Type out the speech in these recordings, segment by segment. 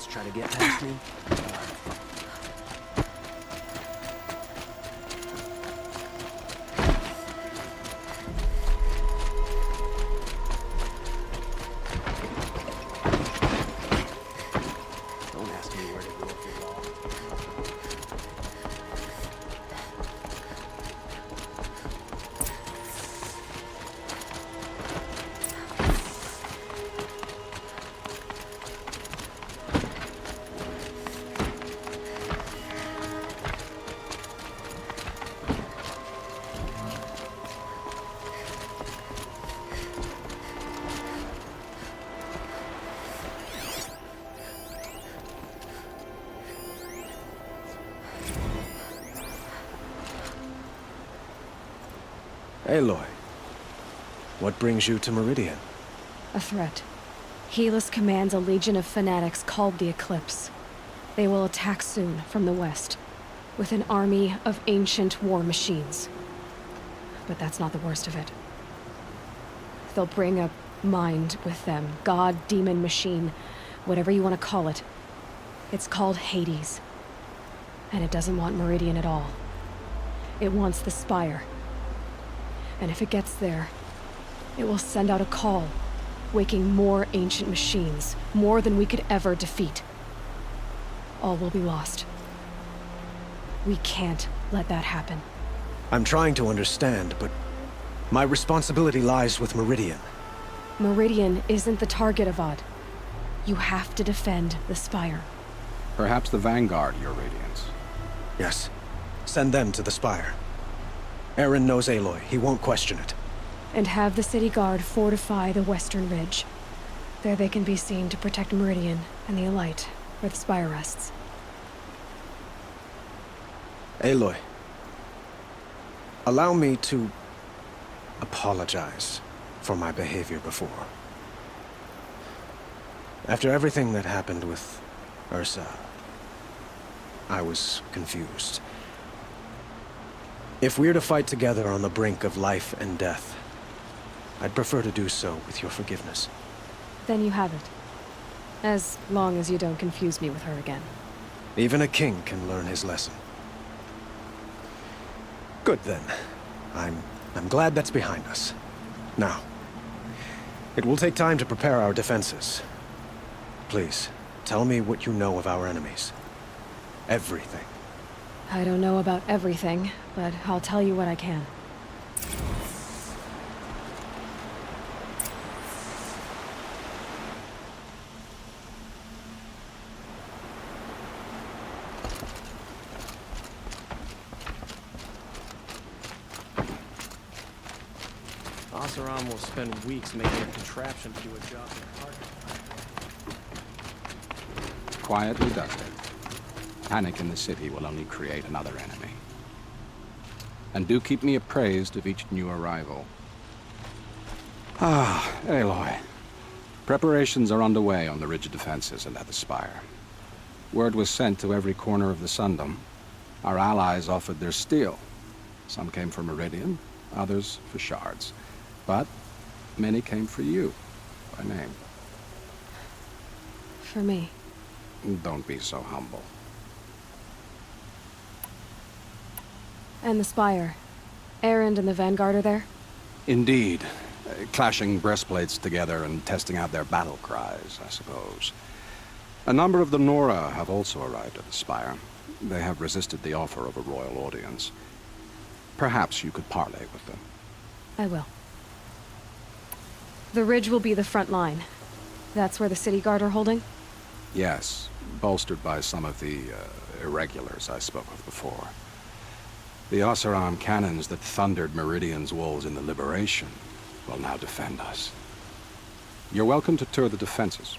idiots try to get past me. Don't ask me where to go if you're lost. Aloy, what brings you to Meridian? A threat. Helis commands a legion of fanatics called the Eclipse. They will attack soon from the west, with an army of ancient war machines. But that's not the worst of it. They'll bring a mind with them, god, demon, machine, whatever you want to call it. It's called Hades. And it doesn't want Meridian at all. It wants the Spire. And if it gets there, it will send out a call, waking more ancient machines, more than we could ever defeat. All will be lost. We can't let that happen. I'm trying to understand, but my responsibility lies with Meridian. Meridian isn't the target, Avad. You have to defend the Spire. Perhaps the Vanguard, Your Radiance. Yes. Send them to the Spire. Aaron knows Aloy. He won't question it. And have the city guard fortify the western ridge. There they can be seen to protect Meridian and the Elite, where the Spire rests. Aloy, allow me to apologize for my behavior before. After everything that happened with Ursa, I was confused. If we're to fight together on the brink of life and death, I'd prefer to do so with your forgiveness. Then you have it. As long as you don't confuse me with her again. Even a king can learn his lesson. Good then. I'm glad that's behind us. Now, it will take time to prepare our defenses. Please, tell me what you know of our enemies. Everything. I don't know about everything, but I'll tell you what I can. Oseram will spend weeks making a contraption to do a job in hard. Quietly dusted. Panic in the city will only create another enemy. And do keep me appraised of each new arrival. Ah, Aloy. Preparations are underway on the ridge of defenses and at the Spire. Word was sent to every corner of the Sundom. Our allies offered their steel. Some came for Meridian, others for shards. But many came for you, by name. For me. Don't be so humble. And the Spire. Erend and the Vanguard are there? Indeed. Clashing breastplates together and testing out their battle cries, I suppose. A number of the Nora have also arrived at the Spire. They have resisted the offer of a royal audience. Perhaps you could parley with them. I will. The ridge will be the front line. That's where the city guard are holding? Yes, bolstered by some of the irregulars I spoke of before. The Oseram cannons that thundered Meridian's walls in the Liberation will now defend us. You're welcome to tour the defenses.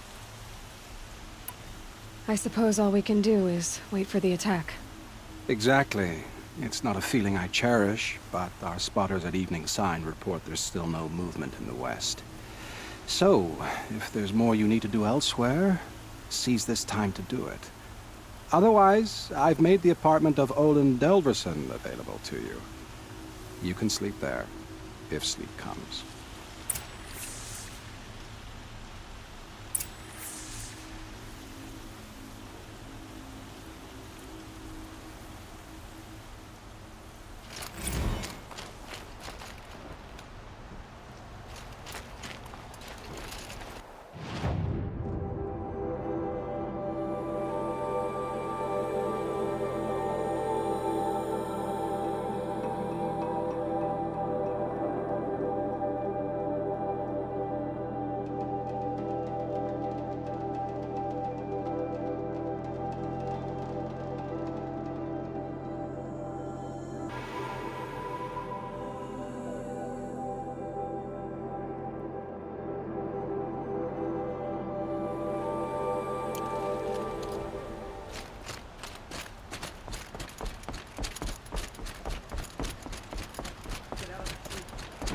I suppose all we can do is wait for the attack. Exactly. It's not a feeling I cherish, but our spotters at Evening Sign report there's still no movement in the west. So, if there's more you need to do elsewhere, seize this time to do it. Otherwise, I've made the apartment of Olin Delverson available to you. You can sleep there, if sleep comes.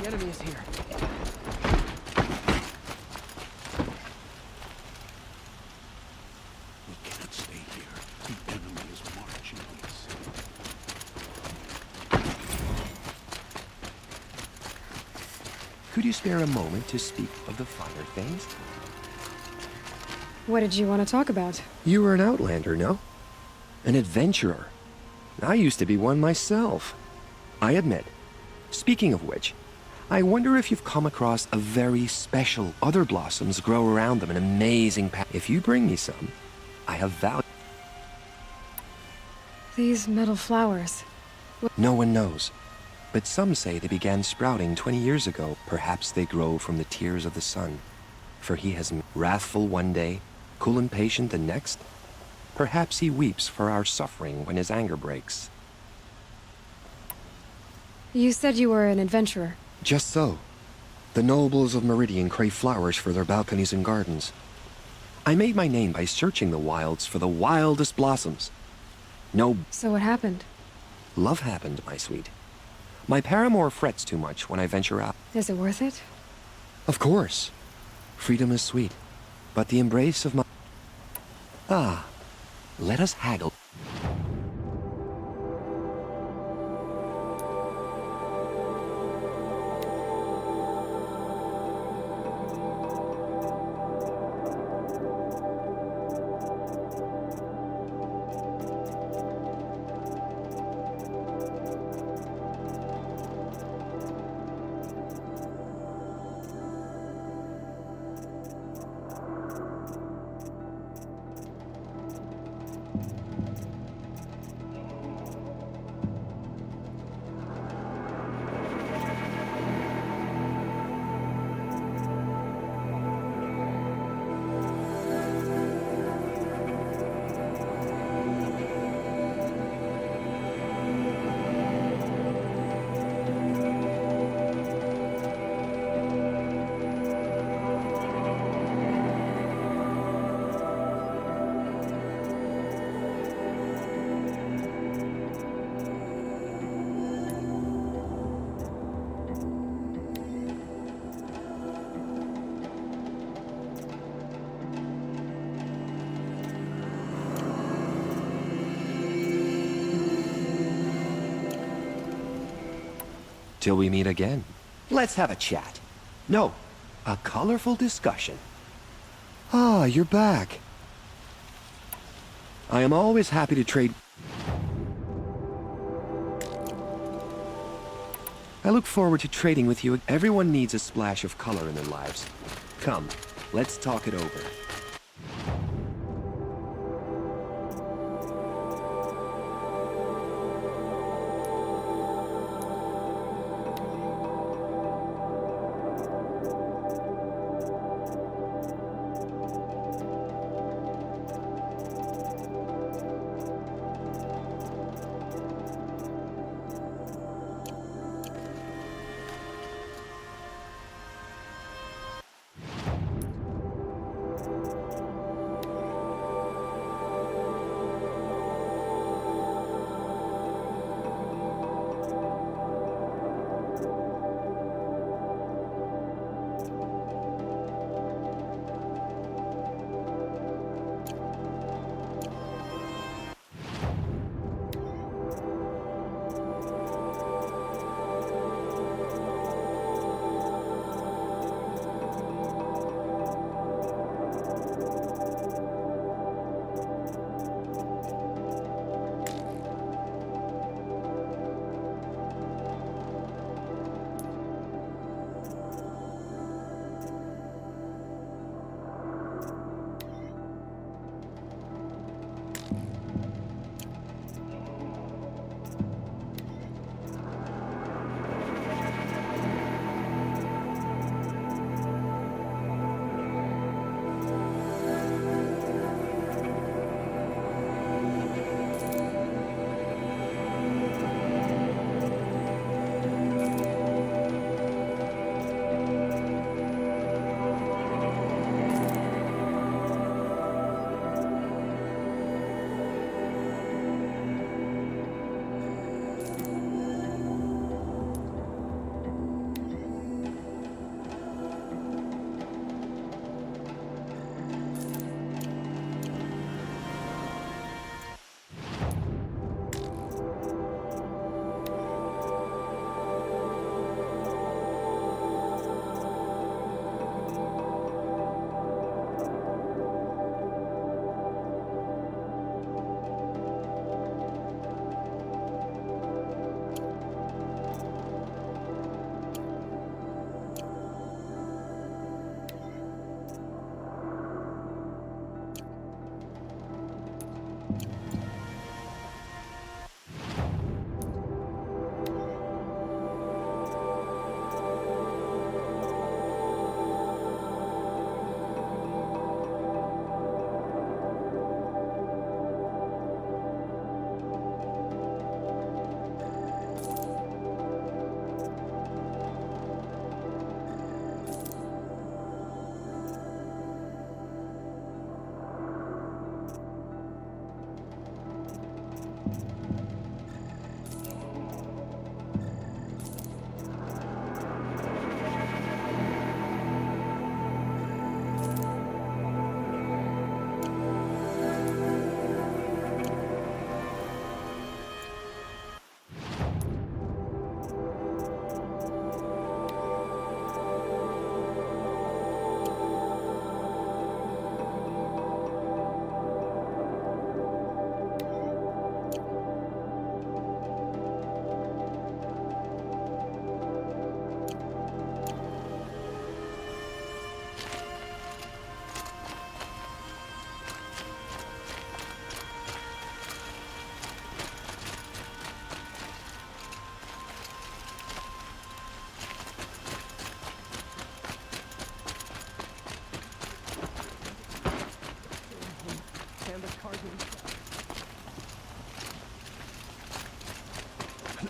The enemy is here. We can't stay here. The enemy is marching east. Could you spare a moment to speak of the finer things? What did you want to talk about? You were an outlander, no? An adventurer. I used to be one myself. I admit. Speaking of which, I wonder if you've come across a very special other blossoms grow around them in amazing If you bring me some, I have value. These metal flowers. No one knows. But some say they began sprouting 20 years ago. Perhaps they grow from the tears of the sun. For he has wrathful one day, cool and patient the next. Perhaps he weeps for our suffering when his anger breaks. You said you were an adventurer. Just so. The nobles of Meridian crave flowers for their balconies and gardens. I made my name by searching the wilds for the wildest blossoms. No So what happened? love happened, my sweet. My paramour frets too much when I venture out. Is it worth it? Of course. Freedom is sweet. But the embrace of my... Ah, let us haggle. Till we meet again. Let's have a chat. No, a colorful discussion. Ah, you're back. I am always happy to trade. I look forward to trading with you. Everyone needs a splash of color in their lives. Come, let's talk it over.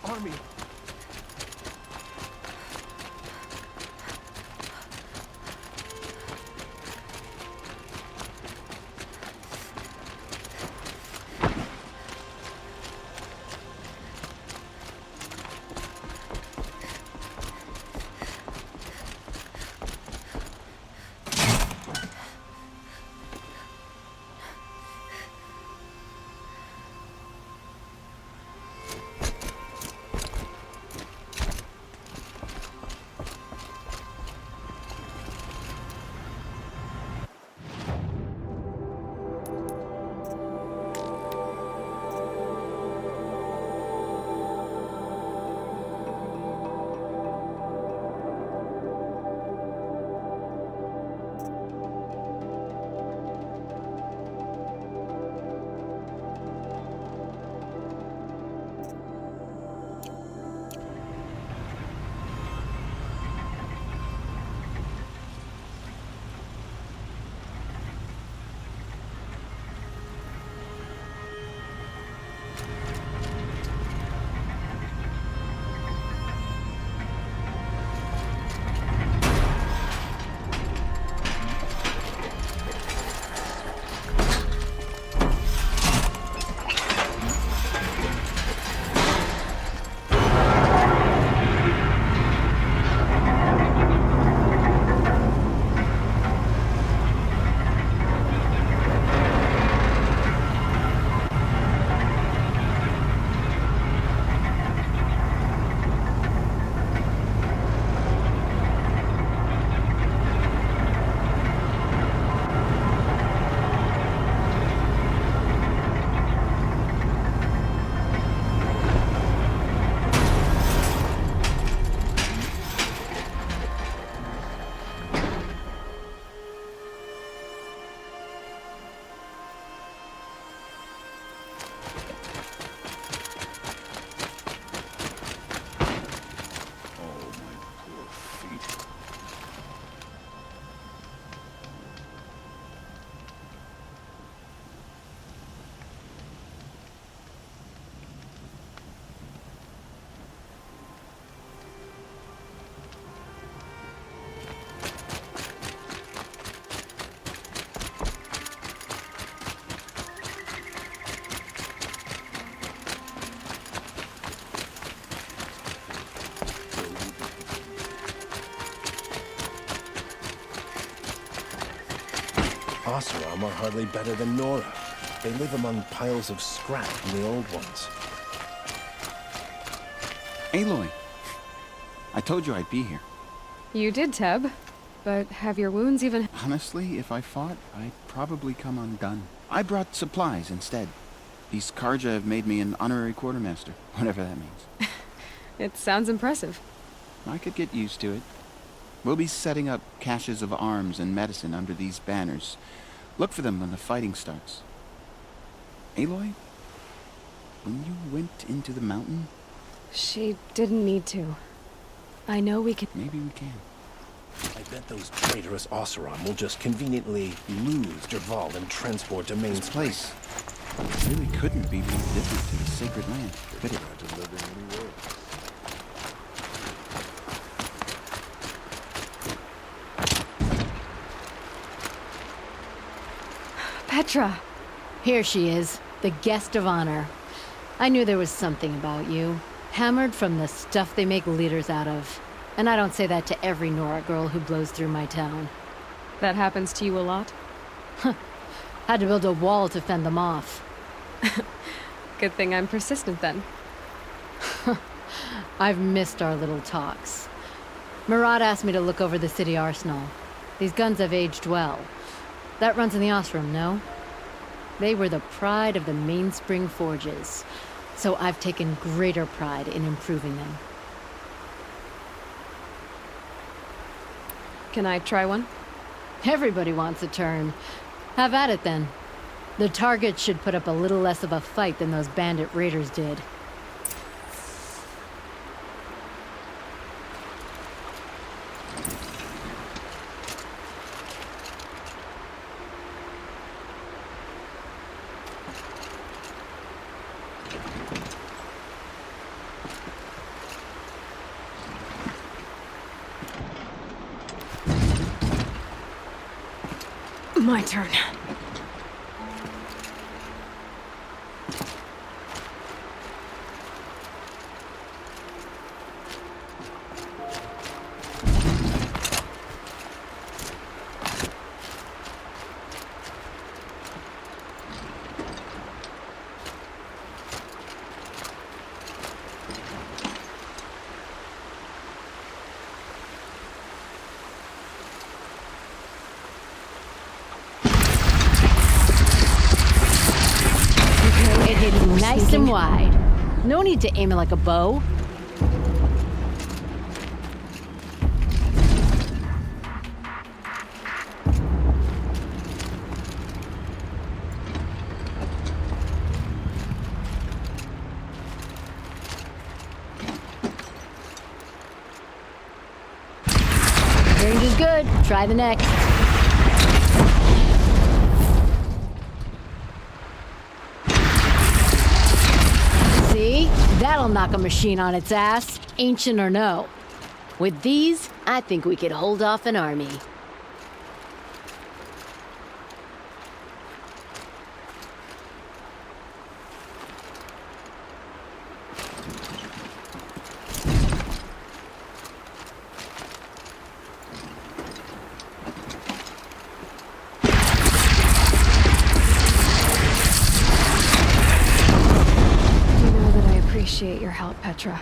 army. Oh, my poor feet. Oseram are hardly better than Nora. They live among piles of scrap from the old ones. Aloy, I told you I'd be here. You did, Teb. But have your wounds even... Honestly, if I fought, I'd probably come undone. I brought supplies instead. These Karja have made me an honorary quartermaster, whatever that means. It sounds impressive. I could get used to it. We'll be setting up caches of arms and medicine under these banners. Look for them when the fighting starts. Aloy, when you went into the mountain, She didn't need to. I know we can... maybe we can. I bet those traitorous Oseram will just conveniently lose Dervahl and transport to Main's This place really couldn't be more different to the sacred land, could it? Petra! Here she is, the guest of honor. I knew there was something about you. Hammered from the stuff they make leaders out of. And I don't say that to every Nora girl who blows through my town. That happens to you a lot? Had to build a wall to fend them off. Good thing I'm persistent then. I've missed our little talks. Murad asked me to look over the city arsenal. These guns have aged well. That runs in the Ostrom, no? They were the pride of the Mainspring Forges, so I've taken greater pride in improving them. Can I try one? Everybody wants a turn. Have at it then. The target should put up a little less of a fight than those bandit raiders did. My turn. It hit nice and wide. No need to aim it like a bow. Range is good. Try the next. See? That'll knock a machine on its ass, ancient or no. With these, I think we could hold off an army. You know that I appreciate your help, Petra.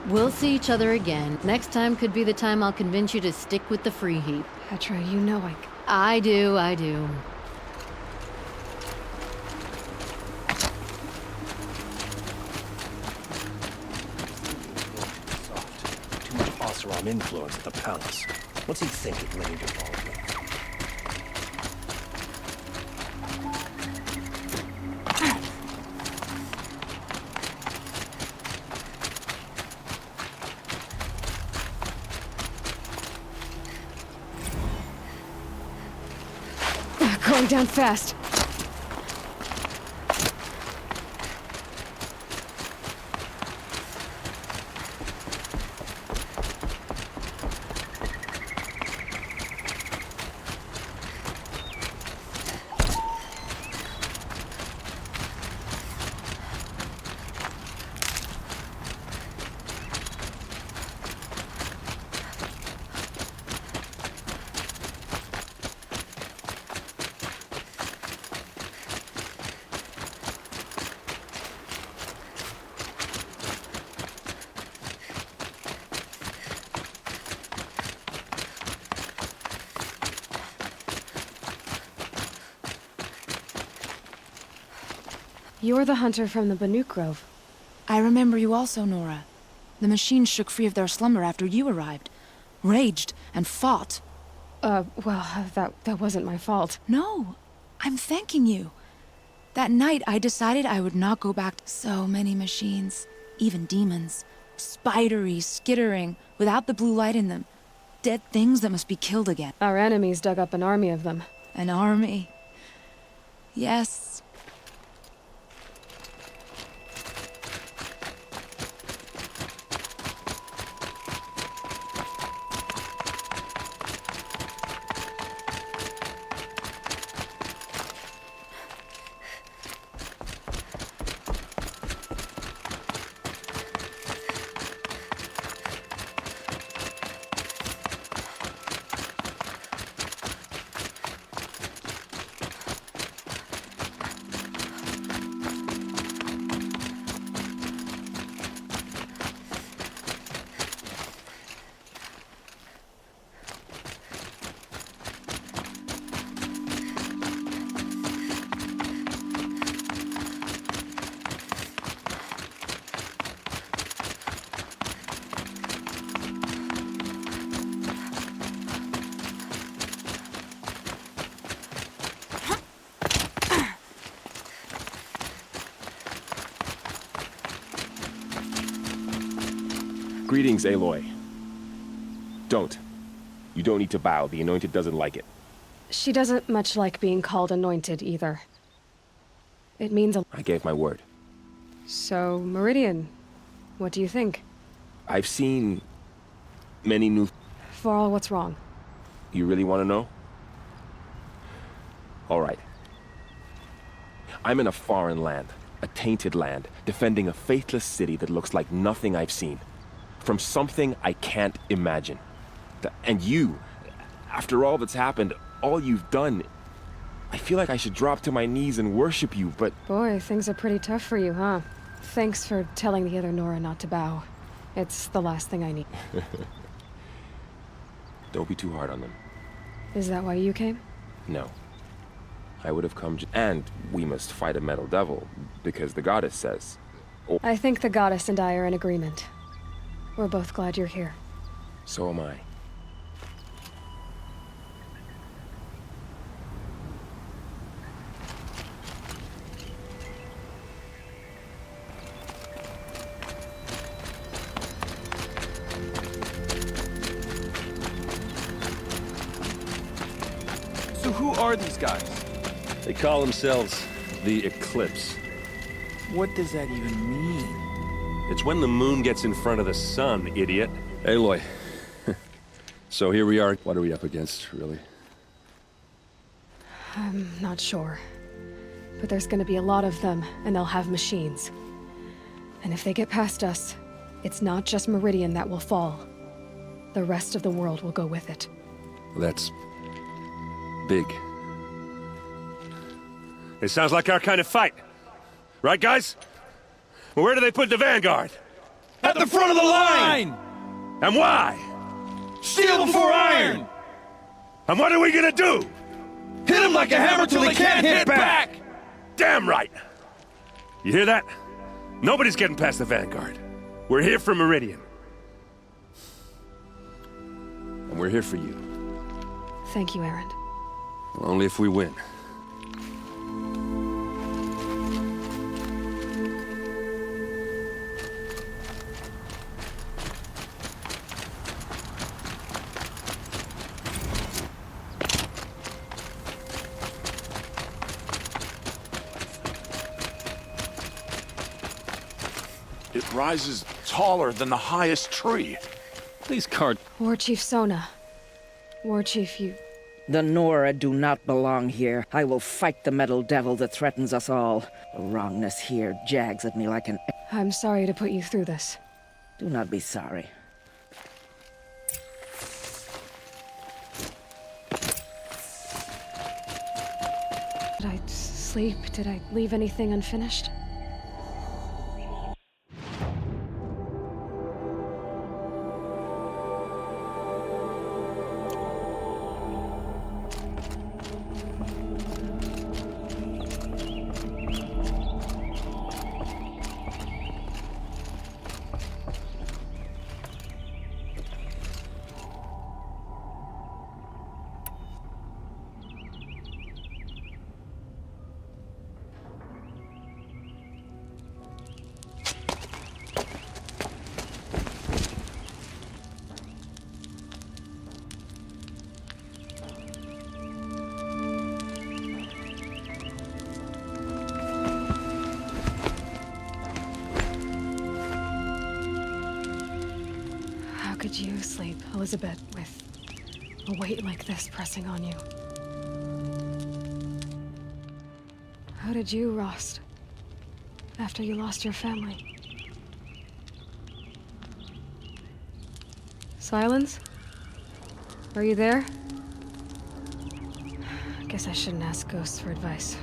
We'll see each other again. Next time could be the time I'll convince you to stick with the free heap. Petra, you know I do. Too much Oseram influence at the palace. What's he thinking when he involved me? Going down fast. You're the hunter from the Banuk Grove. I remember you also, Nora. The machines shook free of their slumber after you arrived. Raged and fought. That wasn't my fault. No, I'm thanking you. That night, I decided I would not go back to so many machines. Even demons. Spidery, skittering, without the blue light in them. Dead things that must be killed again. Our enemies dug up an army of them. An army. Yes. Greetings, Aloy. Don't. You don't need to bow. The Anointed doesn't like it. She doesn't much like being called anointed either. It means a... I gave my word. So, Meridian, what do you think? I've seen many new... For all what's wrong. You really want to know? All right. I'm in a foreign land, a tainted land, defending a faithless city that looks like nothing I've seen. From something I can't imagine. And you, after all that's happened, all you've done, I feel like I should drop to my knees and worship you, but... Boy, things are pretty tough for you, huh? Thanks for telling the other Nora not to bow. It's the last thing I need. Don't be too hard on them. Is that why you came? No. I would have come and we must fight a metal devil, because the goddess says... Oh, I think the goddess and I are in agreement. We're both glad you're here. so am I. So who are these guys? They call themselves the Eclipse. What does that even mean? It's when the moon gets in front of the sun, idiot. Aloy. So here we are. What are we up against, really? I'm not sure. But there's gonna be a lot of them, and they'll have machines. And if they get past us, it's not just Meridian that will fall. The rest of the world will go with it. That's... big. It sounds like our kind of fight. Right, guys? Well, where do they put the Vanguard? At the front of the line! And why? Steel before iron! And what are we gonna do? Hit them like a hammer till they can't hit back! Damn right! You hear that? Nobody's getting past the Vanguard. We're here for Meridian. And we're here for you. Thank you, Erend. Only if we win. It rises taller than the highest tree. These card... War Chief Sona. War Chief, you... The Nora do not belong here. I will fight the metal devil that threatens us all. The wrongness here jags at me like an... I'm sorry to put you through this. Do not be sorry. Did I sleep? Did I leave anything unfinished? How could you sleep, Elizabeth, with a weight like this pressing on you? How did you, Rost, after you lost your family? Silence? Are you there? Guess I shouldn't ask ghosts for advice.